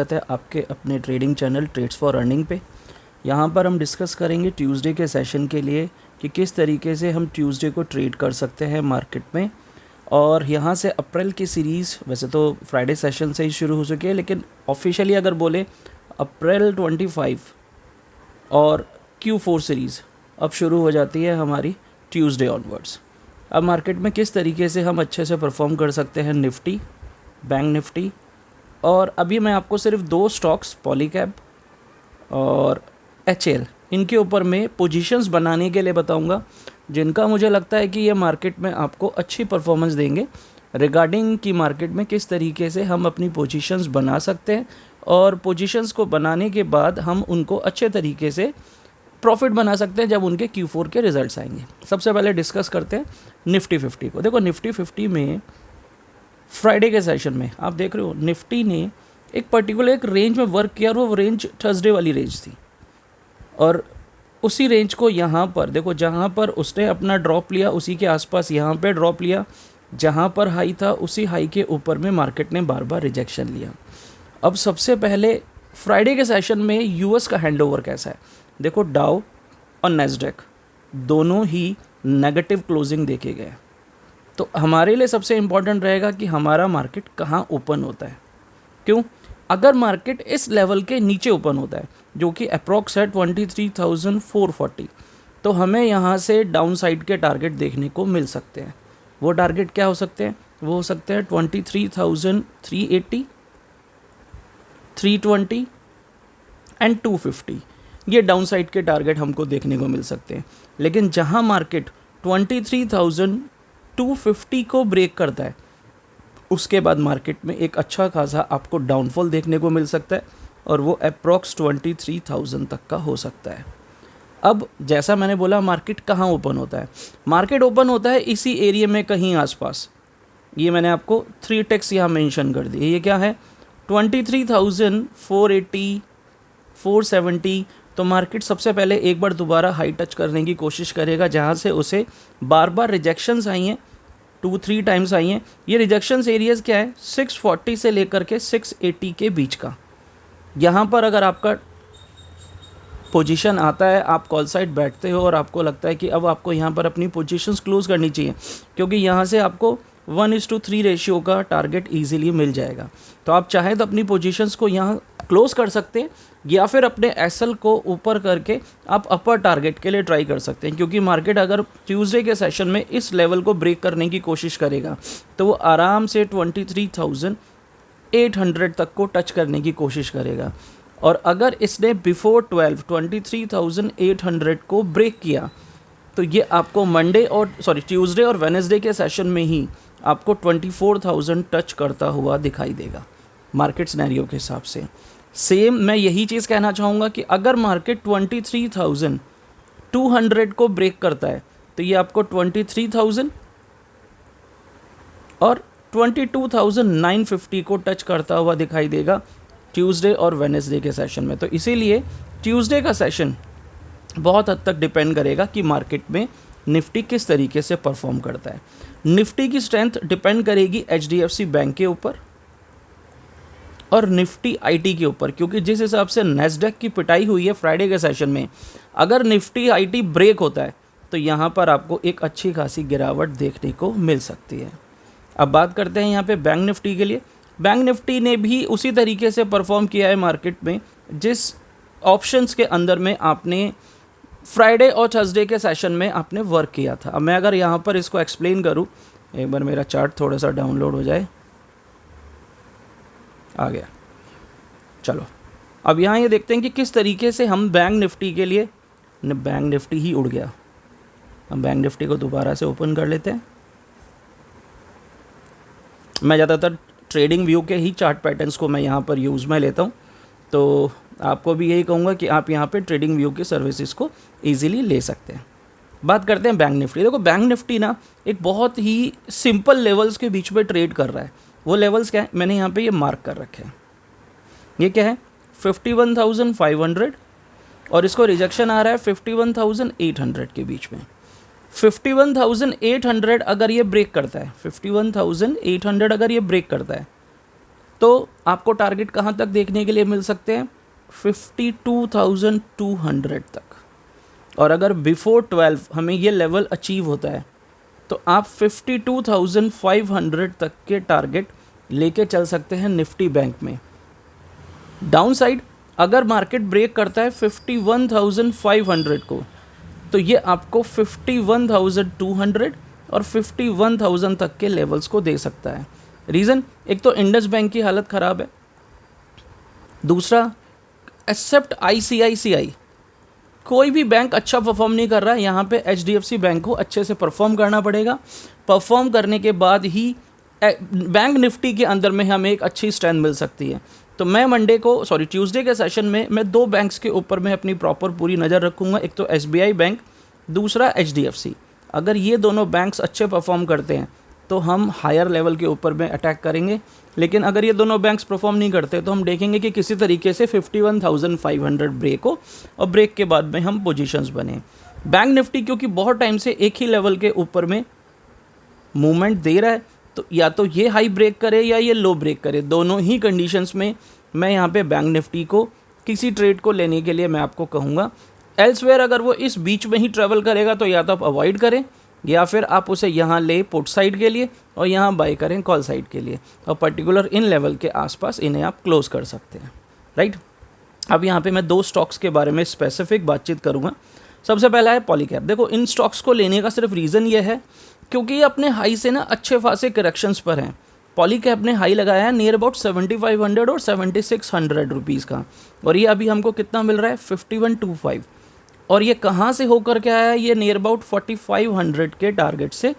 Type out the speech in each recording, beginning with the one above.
स्वागत है आपके अपने trading channel trades for earning पे। यहाँ पर हम डिस्कस करेंगे ट्यूसडे के सेशन के लिए कि किस तरीके से हम ट्यूसडे को ट्रेड कर सकते हैं मार्केट में। और यहाँ से अप्रैल की सीरीज़ वैसे तो फ्राइडे सेशन से ही शुरू हो चुकी है, लेकिन ऑफिशियली अगर बोले अप्रैल 25 और Q4 सीरीज़ अब शुरू हो जाती है हमारी ट्यूसडे ऑनवर्ड्स। अब मार्केट में किस तरीके से हम अच्छे से परफॉर्म कर सकते हैं निफ्टी, बैंक निफ्टी, और अभी मैं आपको सिर्फ दो स्टॉक्स पॉलीकैब और HL इनके ऊपर में पोजीशंस बनाने के लिए बताऊंगा, जिनका मुझे लगता है कि ये मार्केट में आपको अच्छी परफॉर्मेंस देंगे रिगार्डिंग कि मार्केट में किस तरीके से हम अपनी पोजीशंस बना सकते हैं और पोजीशंस को बनाने के बाद हम उनको अच्छे तरीके से प्रॉफिट बना सकते हैं जब उनके Q4 के रिजल्ट्स आएंगे। सबसे पहले डिस्कस करते हैं निफ्टी 50 को। देखो निफ्टी 50 में फ्राइडे के सेशन में आप देख रहे हो निफ्टी ने एक पर्टिकुलर एक रेंज में वर्क किया और वो रेंज थर्सडे वाली रेंज थी, और उसी रेंज को यहाँ पर देखो जहाँ पर उसने अपना ड्रॉप लिया उसी के आसपास यहाँ पे ड्रॉप लिया, जहाँ पर हाई था उसी हाई के ऊपर में मार्केट ने बार बार रिजेक्शन लिया। अब सबसे पहले फ्राइडे के सेशन में यूएस का हैंडओवर कैसा है, देखो डाउ और नैस्डैक दोनों ही नेगेटिव क्लोजिंग देखे गए। तो हमारे लिए सबसे इम्पॉर्टेंट रहेगा कि हमारा मार्केट कहाँ ओपन होता है। क्यों? अगर मार्केट इस लेवल के नीचे ओपन होता है जो कि अप्रॉक्स है 23,440, तो हमें यहाँ से डाउन साइड के टारगेट देखने को मिल सकते हैं। वो टारगेट क्या हो सकते हैं? वो हो सकते हैं 23,380, 320 एंड 250। ये डाउन साइड के टारगेट हमको देखने को मिल सकते हैं। लेकिन जहाँ मार्केट 23,250 को ब्रेक करता है उसके बाद मार्केट में एक अच्छा खासा आपको डाउनफॉल देखने को मिल सकता है और वो अप्रॉक्स 23,000 तक का हो सकता है। अब जैसा मैंने बोला मार्केट कहाँ ओपन होता है, मार्केट ओपन होता है इसी एरिया में कहीं आसपास। ये मैंने आपको 3 टेक्स यहाँ मेंशन कर दिए। ये क्या है? 23,480, 470। तो मार्केट सबसे पहले एक बार दोबारा हाई टच करने की कोशिश करेगा जहाँ से उसे बार बार रिजेक्शंस आई हैं, 2-3 टाइम्स आई हैं। ये रिजेक्शंस एरियाज़ क्या है? 640 से लेकर के 680 के बीच का। यहाँ पर अगर आपका पोजीशन आता है, आप कॉल साइड बैठते हो और आपको लगता है कि अब आपको यहाँ पर अपनी पोजीशंस क्लोज करनी चाहिए, क्योंकि यहाँ से आपको 1:3 रेशियो का टारगेट इजीली मिल जाएगा। तो आप चाहें तो अपनी पोजीशंस को यहाँ क्लोज कर सकते हैं या फिर अपने एसएल को ऊपर करके आप अपर टारगेट के लिए ट्राई कर सकते हैं, क्योंकि मार्केट अगर ट्यूसडे के सेशन में इस लेवल को ब्रेक करने की कोशिश करेगा तो वो आराम से 23,800 तक को टच करने की कोशिश करेगा। और अगर इसने बिफोर 12 23,800 को ब्रेक किया तो ये आपको ट्यूसडे और वेडनेसडे के सेशन में ही आपको 24,000 टच करता हुआ दिखाई देगा मार्केट सिनेरियो के हिसाब से। सेम मैं यही चीज़ कहना चाहूँगा कि अगर मार्केट 23,200 को ब्रेक करता है तो ये आपको 23,000 और 22,950 को टच करता हुआ दिखाई देगा ट्यूसडे और वेडनेसडे के सेशन में। तो इसीलिए ट्यूसडे का सेशन बहुत हद तक डिपेंड करेगा कि मार्केट में निफ्टी किस तरीके से परफॉर्म करता है। निफ्टी की स्ट्रेंथ डिपेंड करेगी HDFC बैंक के ऊपर और निफ्टी IT के ऊपर, क्योंकि जिस हिसाब से नैस्डैक की पिटाई हुई है फ्राइडे के सेशन में, अगर निफ्टी IT ब्रेक होता है तो यहाँ पर आपको एक अच्छी खासी गिरावट देखने को मिल सकती है। अब बात करते हैं यहाँ पे बैंक निफ्टी के लिए। बैंक निफ्टी ने भी उसी तरीके से परफॉर्म किया है मार्केट में जिस ऑप्शंस के अंदर में आपने फ्राइडे और थर्सडे के सेशन में आपने वर्क किया था। अब मैं अगर यहाँ पर इसको एक्सप्लेन करूँ, एक बार मेरा चार्ट थोड़ा सा डाउनलोड हो जाए, आ गया। चलो अब यहाँ ये देखते हैं कि किस तरीके से हम बैंक निफ्टी के लिए, बैंक निफ्टी ही उड़ गया, हम बैंक निफ्टी को दोबारा से ओपन कर लेते हैं। मैं ज़्यादातर ट्रेडिंग व्यू के ही चार्ट पैटर्न्स को मैं यहाँ पर यूज़ में लेता हूँ, तो आपको भी यही कहूँगा कि आप यहाँ पे ट्रेडिंग व्यू की सर्विसेज को इजीली ले सकते हैं। बात करते हैं बैंक निफ्टी। देखो बैंक निफ्टी ना एक बहुत ही सिंपल लेवल्स के बीच में ट्रेड कर रहा है। वो लेवल्स क्या है? मैंने यहाँ पे ये मार्क कर रखे हैं। ये क्या है? 51,500 और इसको रिजेक्शन आ रहा है 51,800 के बीच में। 51,800 अगर ये ब्रेक करता है, 51,800 अगर ये ब्रेक करता है तो आपको टारगेट कहाँ तक देखने के लिए मिल सकते हैं, 52,200 तक। और अगर बिफोर 12 हमें ये लेवल अचीव होता है तो आप 52,500 तक के टारगेट लेके चल सकते हैं निफ्टी बैंक में। डाउन साइड अगर मार्केट ब्रेक करता है 51,500 को, तो ये आपको 51,200 और 51,000 तक के लेवल्स को दे सकता है। रीज़न, एक तो इंडस बैंक की हालत ख़राब है, दूसरा एक्सेप्ट आईसीआईसीआई कोई भी बैंक अच्छा परफॉर्म नहीं कर रहा है। यहाँ पे एचडीएफसी बैंक को अच्छे से परफॉर्म करना पड़ेगा। परफॉर्म करने के बाद ही बैंक निफ्टी के अंदर में हमें एक अच्छी स्ट्रेंथ मिल सकती है। तो मैं ट्यूसडे के सेशन में मैं 2 बैंक्स के ऊपर में अपनी प्रॉपर पूरी नज़र रखूँगा, एक तो एसबीआई बैंक, दूसरा एचडीएफसी। अगर ये दोनों बैंक्स अच्छे परफॉर्म करते हैं तो हम हायर लेवल के ऊपर में अटैक करेंगे, लेकिन अगर ये दोनों बैंक्स परफॉर्म नहीं करते तो हम देखेंगे कि किसी तरीके से 51,500 ब्रेक हो और ब्रेक के बाद में हम पोजीशंस बने। बैंक निफ्टी क्योंकि बहुत टाइम से एक ही लेवल के ऊपर में मूवमेंट दे रहा है, तो या तो ये हाई ब्रेक करे या ये लो ब्रेक करे, दोनों ही कंडीशंस में मैं यहाँ पे बैंक निफ्टी को किसी ट्रेड को लेने के लिए मैं आपको कहूँगा। एल्सवेयर अगर वो इस बीच में ही ट्रेवल करेगा तो या तो आप अवॉइड करें या फिर आप उसे यहाँ ले पुट साइड के लिए और यहाँ बाय करें कॉल साइड के लिए, और पर्टिकुलर इन लेवल के आसपास इन्हें आप क्लोज कर सकते हैं, राइट। अब यहाँ पे मैं 2 स्टॉक्स के बारे में स्पेसिफिक बातचीत करूँगा। सबसे पहला है पॉलीकैब। देखो, इन स्टॉक्स को लेने का सिर्फ रीज़न ये है क्योंकि ये अपने हाई से ना अच्छे खासे करेक्शंस पर हैं। पॉलीकैब ने हाई लगाया है नियर अबाउट 7,500 और 7,600 रुपीज़ का, और ये अभी हमको कितना मिल रहा है, 5125। और ये कहाँ से होकर के आया है, ये नियर अबाउट 4,500 के टारगेट से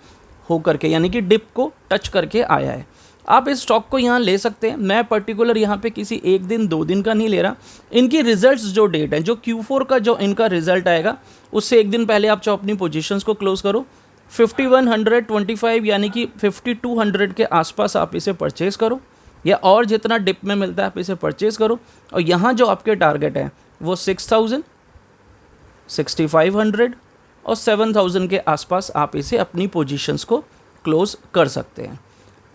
होकर के, यानी कि डिप को टच करके आया है। आप इस स्टॉक को यहाँ ले सकते हैं। मैं पर्टिकुलर यहाँ पे किसी 1 दिन 2 दिन का नहीं ले रहा। इनकी रिजल्ट्स जो डेट है, जो Q4 का जो इनका रिजल्ट आएगा उससे 1 दिन पहले आप अपनी पोजीशंस को क्लोज करो। 5125 यानी कि 5200 के आसपास आप इसे परचेज़ करो, या और जितना डिप में मिलता है आप इसे परचेज़ करो। और यहाँ जो आपके टारगेट है वो 6,000, 6,500 और 7,000 के आसपास आप इसे अपनी पोजीशंस को क्लोज कर सकते हैं।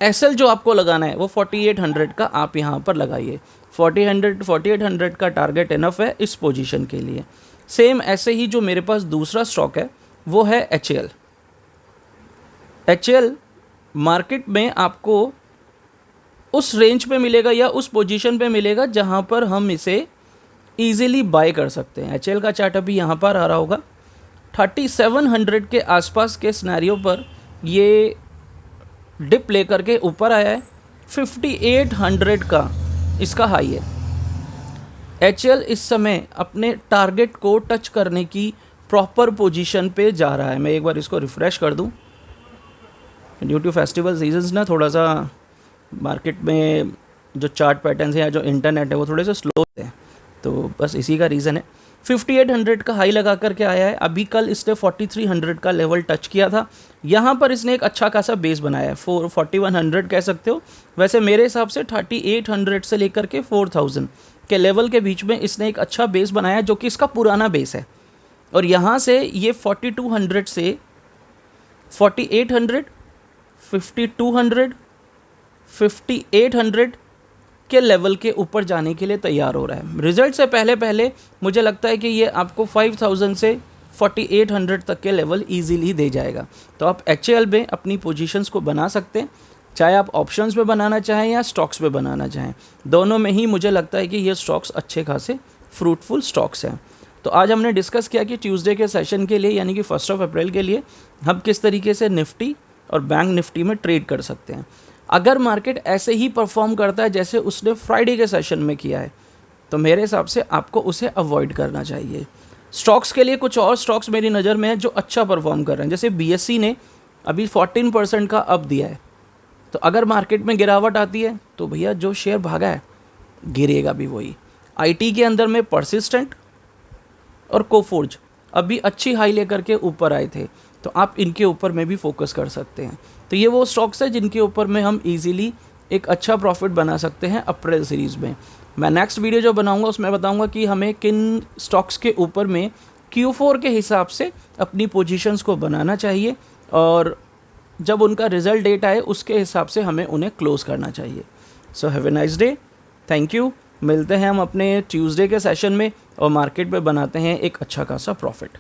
एसएल जो आपको लगाना है वो 4,800 का आप यहाँ पर लगाइए। 4,800 का टारगेट इनफ है इस पोजीशन के लिए। सेम ऐसे ही जो मेरे पास दूसरा स्टॉक है वो है एचएएल। एचएएल मार्केट में आपको उस रेंज पे मिलेगा या उस पोजीशन पे मिलेगा जहाँ पर हम इसे ईजिली बाय कर सकते हैं। एचएएल का चार्ट अभी यहाँ पर आ रहा होगा। 3,700 के आसपास के सिनेरियो पर ये डिप लेकर के ऊपर आया है। 5,800 का इसका हाई है। एचएएल इस समय अपने टारगेट को टच करने की प्रॉपर पोजीशन पे जा रहा है। मैं एक बार इसको रिफ़्रेश कर दूं। ड्यू टू फेस्टिवल सीजन्स ना थोड़ा सा मार्केट में जो चार्ट पैटर्न्स हैं या जो इंटरनेट है वो थोड़े से स्लो है, तो बस इसी का रीज़न है। 5,800 का हाई लगा करके आया है। अभी कल इसने 4,300 का लेवल टच किया था। यहाँ पर इसने एक अच्छा खासा बेस बनाया है, 4,100 कह सकते हो। वैसे मेरे हिसाब से 3,800 से लेकर के 4,000 के लेवल के बीच में इसने एक अच्छा बेस बनाया जो कि इसका पुराना बेस है। और यहाँ से ये 4,200 से 4,800, 5,200, 5,800 के लेवल के ऊपर जाने के लिए तैयार हो रहा है। रिजल्ट से पहले मुझे लगता है कि ये आपको 5,000 से 4,800 तक के लेवल इजीली दे जाएगा। तो आप एचएएल में अपनी पोजीशंस को बना सकते हैं, चाहे आप ऑप्शंस में बनाना चाहें या स्टॉक्स में बनाना चाहें। दोनों में ही मुझे लगता है कि ये स्टॉक्स अच्छे खासे फ्रूटफुल स्टॉक्स हैं। तो आज हमने डिस्कस किया कि ट्यूसडे के सेशन के लिए यानी कि 1 अप्रैल के लिए हम किस तरीके से निफ्टी और बैंक निफ्टी में ट्रेड कर सकते हैं। अगर मार्केट ऐसे ही परफॉर्म करता है जैसे उसने फ्राइडे के सेशन में किया है तो मेरे हिसाब से आपको उसे अवॉइड करना चाहिए। स्टॉक्स के लिए कुछ और स्टॉक्स मेरी नज़र में है जो अच्छा परफॉर्म कर रहे हैं। जैसे बीएससी ने अभी 14% का अप दिया है, तो अगर मार्केट में गिरावट आती है तो भैया जो शेयर भागा है गिरेगा भी वही। आईटी के अंदर में परसिस्टेंट और कोफोर्ज अभी अच्छी हाई लेकर के ऊपर आए थे, तो आप इनके ऊपर में भी फोकस कर सकते हैं। तो ये वो स्टॉक्स है जिनके ऊपर में हम इजीली एक अच्छा प्रॉफिट बना सकते हैं अप्रैल सीरीज़ में। मैं नेक्स्ट वीडियो जो बनाऊंगा उसमें बताऊंगा कि हमें किन स्टॉक्स के ऊपर में Q4 के हिसाब से अपनी पोजीशंस को बनाना चाहिए और जब उनका रिजल्ट डेट आए उसके हिसाब से हमें उन्हें क्लोज करना चाहिए। So have a nice day, thank you. मिलते हैं हम अपने ट्यूसडे के सेशन में और मार्केट पे बनाते हैं एक अच्छा खासा प्रॉफिट।